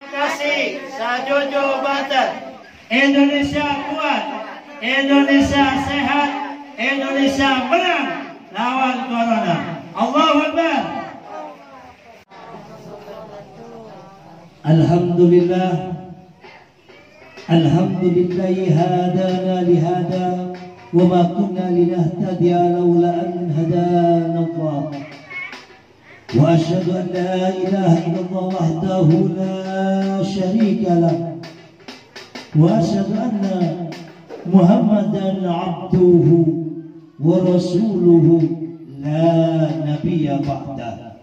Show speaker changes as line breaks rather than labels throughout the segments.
kasih sajojo banten. Indonesia kuat, Indonesia sehat, Indonesia menang lawan corona. Allahu Akbar.
Alhamdulillah, alhamdulillahi hadana lihada wa ma kunna linahtadiya laula an hadana Allah. Wa asyhadu an la ilaha illallah wahdahu la syarika lah wa asyhadu anna Muhammadan abduhu wa rasuluhu la nabiyya ba'dah.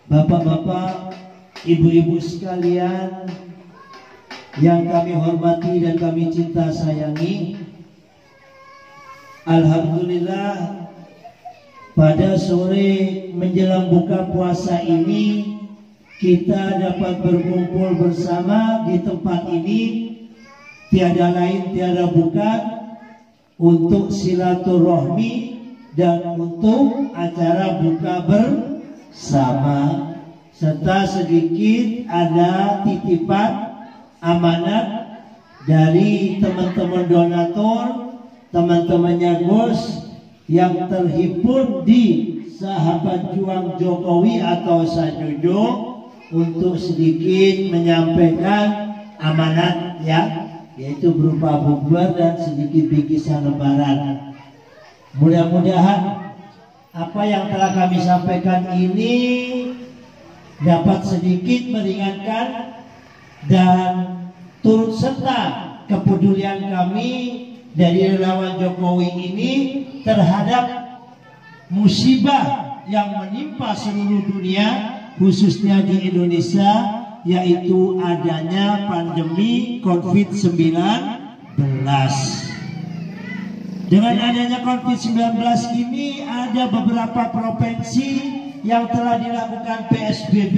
Bapak-bapak, ibu-ibu sekalian yang kami hormati dan kami cinta sayangi, alhamdulillah pada sore menjelang buka puasa ini kita dapat berkumpul bersama di tempat ini, tiada lain tiada bukan untuk silaturahmi dan untuk acara buka bersama, serta sedikit ada titipan amanat dari teman-teman donatur, teman-temannya Gus yang terhimpun di Sahabat Juang Jokowi atau Sajojo untuk sedikit menyampaikan amanat ya, yaitu berupa bukber dan sedikit bingkisan lebaran. Mudah-mudahan apa yang telah kami sampaikan ini dapat sedikit meringankan dan turut serta kepedulian kami dari relawan Jokowi ini terhadap musibah yang menimpa seluruh dunia, khususnya di Indonesia, yaitu adanya pandemi COVID-19. Dengan adanya COVID-19 ini ada beberapa provinsi yang telah dilakukan PSBB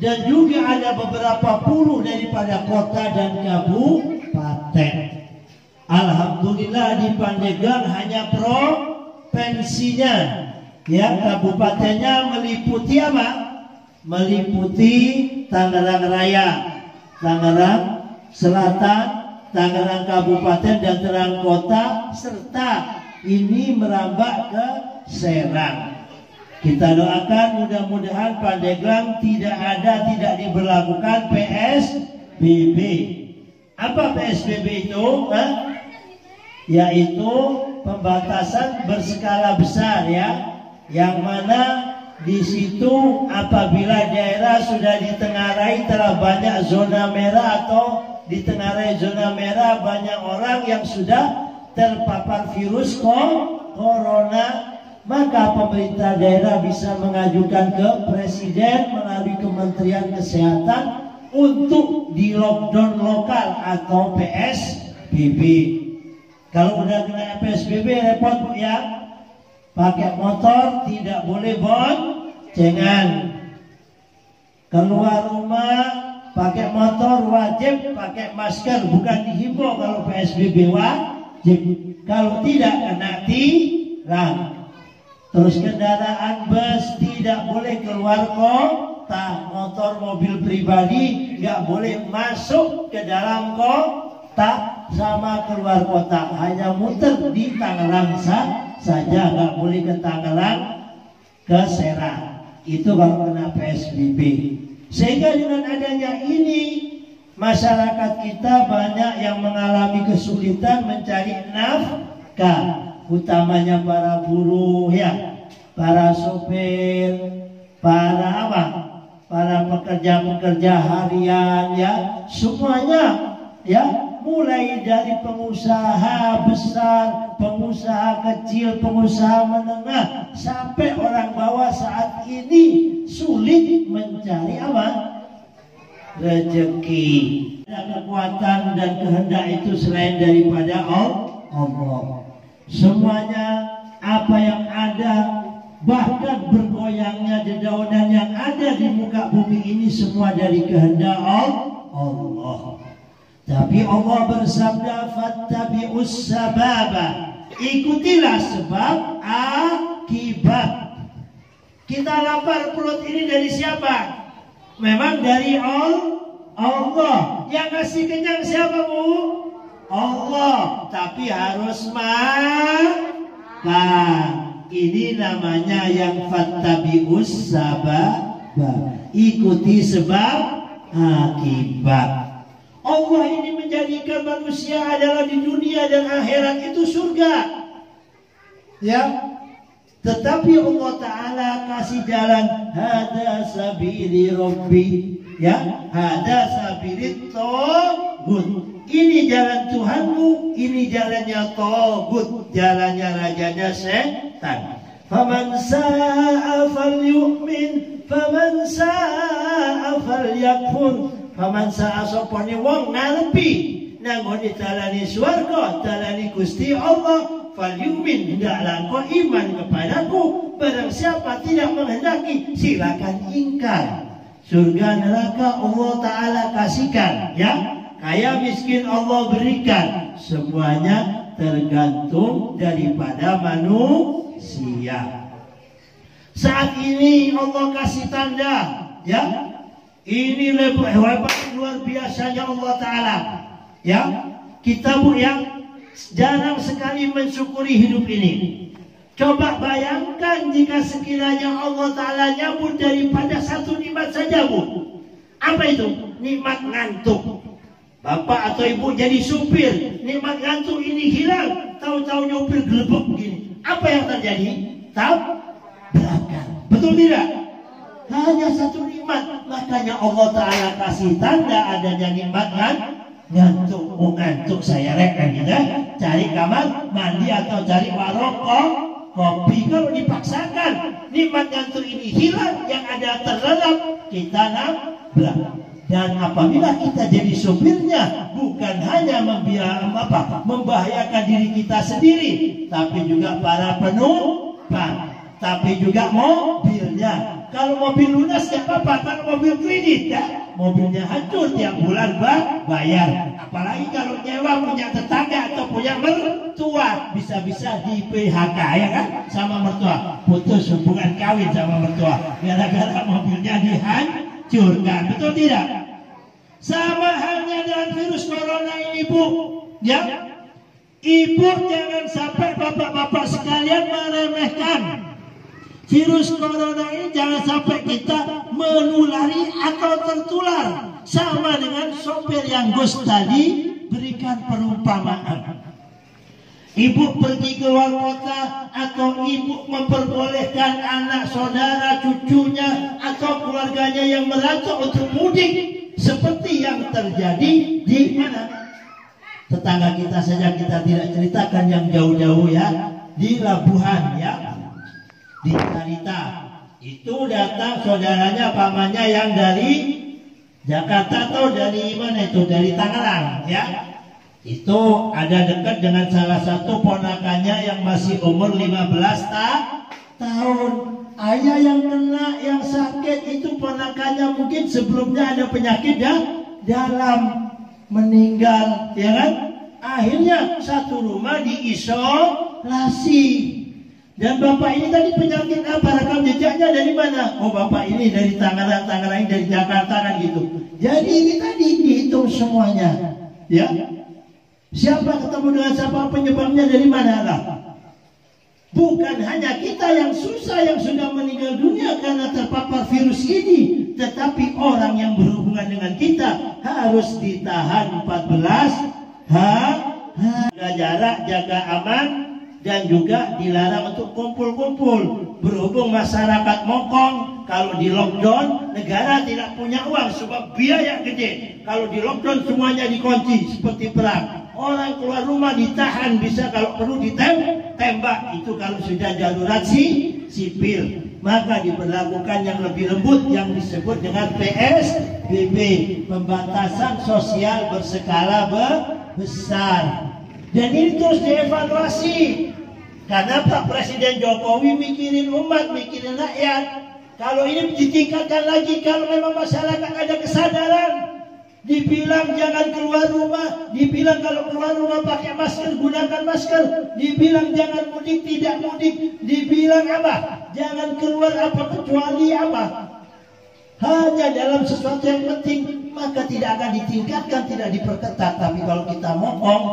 dan juga ada beberapa puluh daripada kota dan kabupaten. Alhamdulillah di Pandeglang hanya provinsinya, ya, kabupatennya meliputi apa? Meliputi Tangerang Raya, Tangerang Selatan, Tangerang Kabupaten dan Tangerang Kota, serta ini merambah ke Serang. Kita doakan mudah-mudahan Pandeglang tidak diberlakukan PSBB. Apa PSBB itu? Yaitu pembatasan berskala besar ya, yang mana di situ apabila daerah sudah ditengarai telah banyak zona merah atau ditengarai zona merah banyak orang yang sudah terpapar virus corona, maka pemerintah daerah bisa mengajukan ke Presiden melalui Kementerian Kesehatan untuk di lockdown lokal atau PSBB. Kalau udah kena PSBB repot Bu ya, pakai motor tidak boleh boncengan, keluar rumah pakai motor wajib pakai masker, bukan dihimbau kalau PSBB wajib, kalau tidak kena tilang. Terus kendaraan bus tidak boleh keluar kota, motor mobil pribadi nggak boleh masuk ke dalam kota sama keluar kota, hanya muter di Tangerang saja, nggak boleh ke Tangerang, ke Serang. Itu kalau kena PSBB. Sehingga dengan adanya ini masyarakat kita banyak yang mengalami kesulitan mencari nafkah, utamanya para buruh ya, para sopir, para apa? Para pekerja-pekerja harian ya, semuanya ya, mulai dari pengusaha besar, pengusaha kecil, pengusaha menengah, sampai orang bawah saat ini sulit mencari apa? Rezeki. Ada kekuatan dan kehendak itu selain daripada Allah. Semuanya apa yang ada, bahkan bergoyangnya dedaunan yang ada di muka bumi ini semua dari kehendak Allah. Tapi Allah bersabda, fattabi'us sababa, ikutilah sebab akibat. Kita lapar, perut ini dari siapa? Memang dari Allah. Yang kasih kenyang siapa, Bu? Allah. Tapi harus makan. Ini namanya yang fattabi'us sabab. Ikuti sebab akibat. Allah ini menjadikan manusia adalah di dunia dan akhirat itu surga. Ya. Tetapi Allah Ta'ala kasih jalan hada sabili rabbi, ya, hada sabili togut. Ini jalan Tuhanmu, ini jalannya togut, jalannya rajanya setan. Faman sa'a falyu'min, faman sa'a falyakfur. Faman sa'a sopone wong ngarepi nang ditalani swarga, talani Gusti Allah. Falyumin, hendaklah kau iman kepadaku. Barang siapa tidak menghendaki, silakan ingkar. Surga neraka Allah Ta'ala kasihkan, ya. Kaya miskin Allah berikan. Semuanya tergantung daripada manusia. Saat ini Allah kasih tanda, ya. Ini hebat luar biasanya Allah Ta'ala, ya. Kita yang jarang sekali mensyukuri hidup ini. Coba bayangkan jika sekiranya Allah Ta'ala nyabut daripada satu nikmat saja, Bu. Apa itu? Nikmat ngantuk. Bapak atau ibu jadi supir, nikmat ngantuk ini hilang, tahu-tahu nyopir gelebek begini. Apa yang terjadi? Tabrakan. Betul tidak? Hanya satu nikmat. Makanya Allah Ta'ala kasih tanda adanya nikmat ngantuk. Ngantuk saya rekan gitu, cari kamar mandi atau cari warung kopi. Kalau dipaksakan nikmat ngantuk ini hilang, yang ada terlelap, kita nabrak. Dan apabila kita jadi sopirnya, bukan hanya membahayakan diri kita sendiri, tapi juga para penumpang, tapi juga mobilnya. Kalau mobil lunas gak apa-apa, kalau mobil kredit ya, mobilnya hancur tiap bulan bayar. Apalagi kalau nyewa punya tetangga atau punya mertua, bisa-bisa di PHK, ya kan, sama mertua, putus hubungan kawin sama mertua gara-gara mobilnya dihancurkan. Betul tidak? Sama halnya dengan virus corona ini, Bu, ya. Ibu jangan sampai bapak-bapak sekalian meremehkan virus corona ini. Jangan sampai kita menulari atau tertular. Sama dengan sopir yang Gus tadi berikan perumpamaan. Ibu pergi ke luar kota, atau ibu memperbolehkan anak saudara, cucunya, atau keluarganya yang merantau untuk mudik. Seperti yang terjadi di mana? Tetangga kita saja, kita tidak ceritakan yang jauh-jauh, ya. Di Labuhan, ya, di Tarita. Itu datang saudaranya, pamannya yang dari Jakarta atau dari mana itu? Dari Tangerang, ya. Itu ada dekat dengan salah satu ponakannya yang masih umur 15 tahun. Ayah yang kena, yang sakit itu ponakannya mungkin sebelumnya ada penyakit dalam, meninggal, ya kan? Akhirnya satu rumah diisolasi. Dan bapak ini tadi penyakit apa? Rekam jejaknya dari mana? Oh, bapak ini dari Tangerang ini dari Jakarta, kan gitu. Jadi ini tadi dihitung semuanya, ya. Siapa ketemu dengan siapa, penyebabnya dari mana lah? Bukan hanya kita yang susah, yang sudah meninggal dunia karena terpapar virus ini, tetapi orang yang berhubungan dengan kita harus ditahan 14 hari. Jaga jarak, jaga aman, dan juga dilarang untuk kumpul-kumpul. Berhubung masyarakat mokong, kalau di lockdown negara tidak punya uang sebab biaya gede. Kalau di lockdown semuanya dikunci seperti perang. Orang keluar rumah ditahan, bisa kalau perlu ditembak. Itu kalau sudah darurat sipil. Maka diberlakukan yang lebih lembut yang disebut dengan PSBB, pembatasan sosial berskala besar. Dan ini terus dievaluasi. Karena Pak Presiden Jokowi mikirin umat, mikirin rakyat. Kalau ini ditingkatkan lagi, kalau memang masyarakat ada kesadaran, dibilang jangan keluar rumah, dibilang kalau keluar rumah pakai masker, gunakan masker, dibilang jangan mudik, tidak mudik, dibilang apa? Jangan keluar apa kecuali apa? hanya dalam sesuatu yang penting, maka tidak akan ditingkatkan, tidak diperketat. Tapi kalau kita mokong,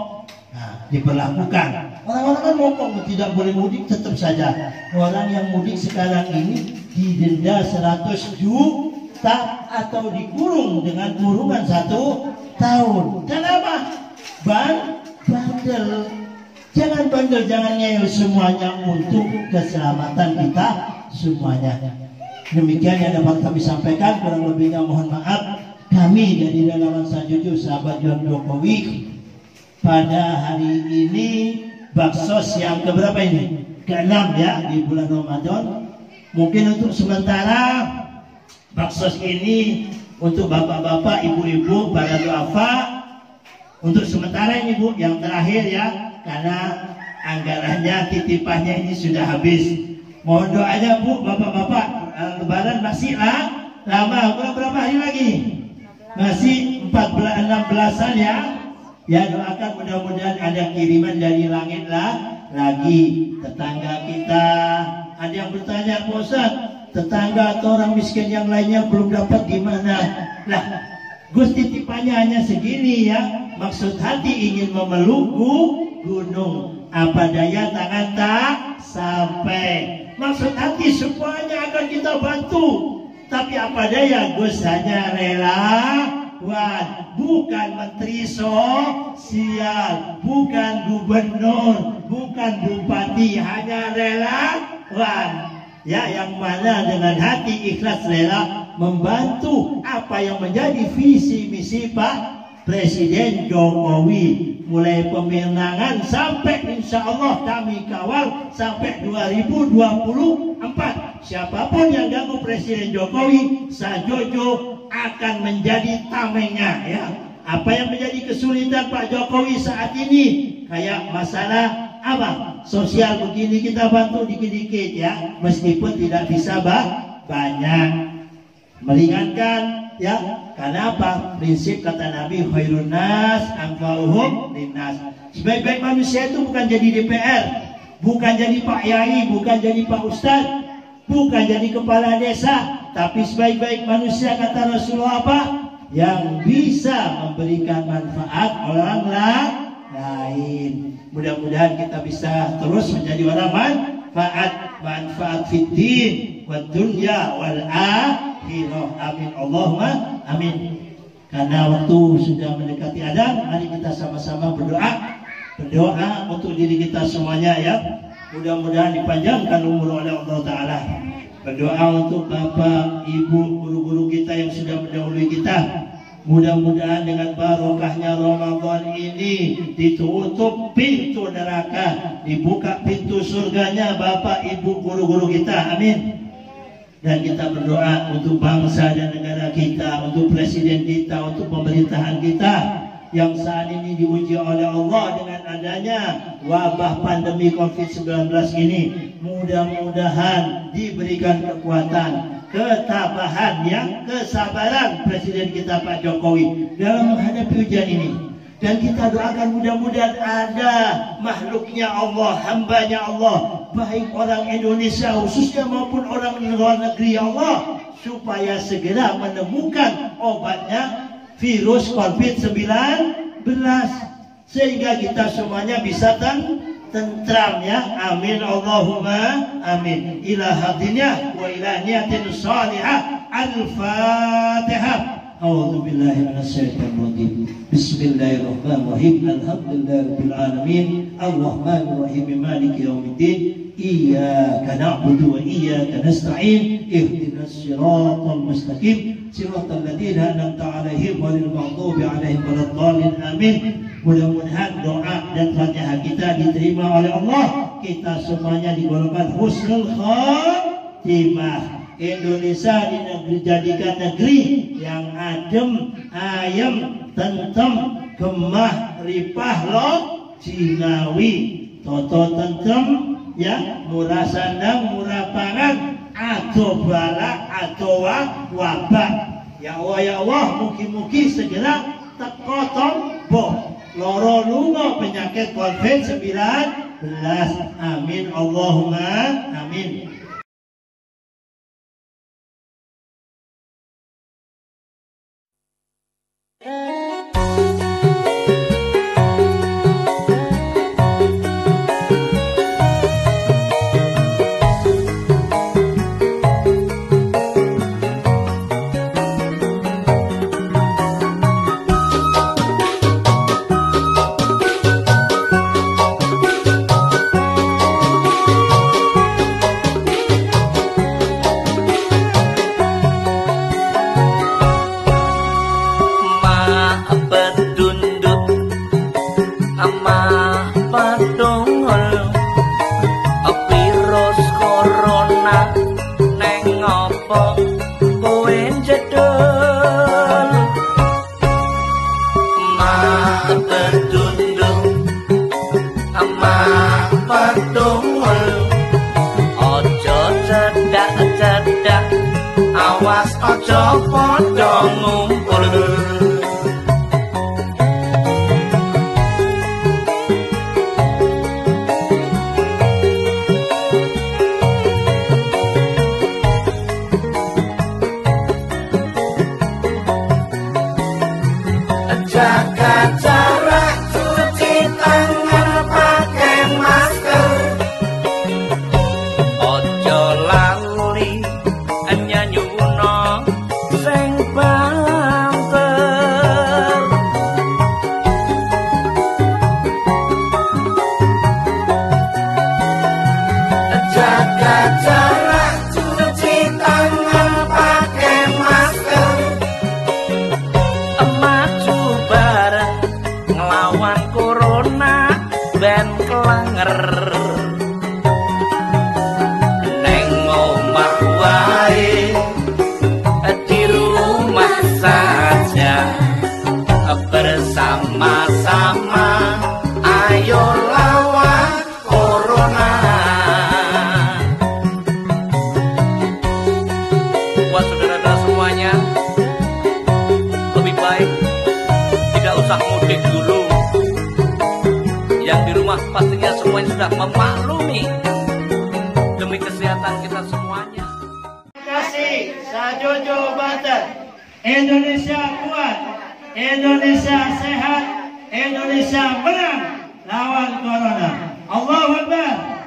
nah, diberlakukan. Orang-orang kan mokong, tidak boleh mudik, tetap saja. Orang yang mudik sekarang ini didenda 100 juta atau dikurung dengan kurungan 1 tahun. Kenapa? Bandel. Jangan bandel, jangan ngeyel, semuanya untuk keselamatan kita semuanya. Demikian yang dapat kami sampaikan, kurang lebihnya mohon maaf. Kami dari relawan Sajojo sahabat John Jokowi pada hari ini baksos yang keberapa ini? Ke-6 ya, di bulan Ramadan. Mungkin untuk sementara baksos ini untuk bapak-bapak, ibu-ibu, para duafa. Untuk sementara ini Bu, yang terakhir ya, karena anggarannya, titipannya ini sudah habis. Mohon doanya Bu, bapak-bapak. Lebaran masih lama, berapa hari lagi? Masih 16-an ya. Ya, doakan mudah-mudahan ada kiriman dari langit lagi. Tetangga kita ada yang bertanya, Pak Ustaz, tetangga atau orang miskin yang lainnya belum dapat gimana? Lah, Gus titipannya hanya segini ya. Maksud hati ingin memeluk gunung, apa daya tangan tak sampai. Maksud hati semuanya akan kita bantu, tapi apa daya Gus hanya relawan, bukan menteri sosial, bukan gubernur, bukan bupati, hanya relawan. Ya, yang mana dengan hati ikhlas rela membantu apa yang menjadi visi misi Pak Presiden Jokowi. Mulai pemenangan sampai insya Allah kami kawal sampai 2024. Siapapun yang ganggu Presiden Jokowi, Sajojo akan menjadi tamengnya ya. Apa yang menjadi kesulitan Pak Jokowi saat ini, kayak masalah apa sosial begini, kita bantu dikit-dikit ya, meskipun tidak bisa banyak, meringankan ya. Karena apa? Prinsip kata Nabi, khairun nas anfa'uhum linnas. Sebaik-baik manusia itu bukan jadi DPR, bukan jadi Pak Yai, bukan jadi Pak Ustaz, bukan jadi kepala desa, tapi sebaik-baik manusia kata Rasulullah apa? Yang bisa memberikan manfaat orang lain. Mudah-mudahan kita bisa terus menjadi orang manfaat fiddin wad dunya wal akhirah. Amin Allahumma amin. Karena waktu sudah mendekati adzan, mari kita sama-sama berdoa untuk diri kita semuanya ya. Mudah-mudahan dipanjangkan umur oleh Allah Ta'ala. Berdoa untuk Bapak, Ibu, guru-guru kita yang sudah mendahului kita. Mudah-mudahan dengan barokahnya Ramadan ini ditutup pintu neraka, dibuka pintu surganya Bapak, Ibu, guru-guru kita. Amin. Dan kita berdoa untuk bangsa dan negara kita, untuk presiden kita, untuk pemerintahan kita yang saat ini diuji oleh Allah dengan adanya wabah pandemi COVID-19 ini. Mudah-mudahan diberikan kekuatan, ketabahan, ya, kesabaran Presiden kita Pak Jokowi dalam menghadapi ujian ini. Dan kita doakan mudah-mudahan ada makhluknya Allah, hambanya Allah, baik orang Indonesia khususnya maupun orang luar negeri Allah, supaya segera menemukan obatnya virus COVID-19, sehingga kita semuanya bisa tentram ya. Amin Allahumma amin. Ila hadinya wa ila niyatin salihah. Al-Fatihah. A'udzu billahi minasyaitonir rajim. Bismillahirrahmanirrahim. Alhamdulillahirabbil alamin. Arrahmanir rahim. Maliki yaumiddin. Iyyaka na'budu wa iyyaka nasta'in. Ihdinas siratal mustaqim. Siratal ladzina an'amta 'alaihim ghairil maghdubi 'alaihim waladdallin. Amin. Mudah-mudahan doa dan Fatihah kita diterima oleh Allah. Kita semuanya digolongkan husnul khatimah. Indonesia dijadikan negeri yang adem, ayem, tentrem, gemah, ripah, jinawi, toto tentrem, ya, murah sandang, murah pangan, atau bala, atau wabah. Ya Allah, mugi-mugi segera teko tombo loro lunga penyakit COVID-19. Amin Allahumma amin.
Awas aja padha ngumpul. Jaga jarak, cuci tangan pakai masker. Ojo lali nyanyuno sing banter. Jaga jarak, cuci tangan pakai masker. Maju bareng ngelawan corona ben kelanger. Neng omah wae, di rumah saja, bersama-sama ayo lawan corona. Buat saudara-saudara semuanya, lebih baik tidak usah mudik dulu. Yang di rumah pastinya semuanya sudah memaklumi demi kesehatan kita semuanya.
Terima kasih, Sajojo Banten. Indonesia kuat, Indonesia sehat, Indonesia menang lawan corona. Allahu Akbar.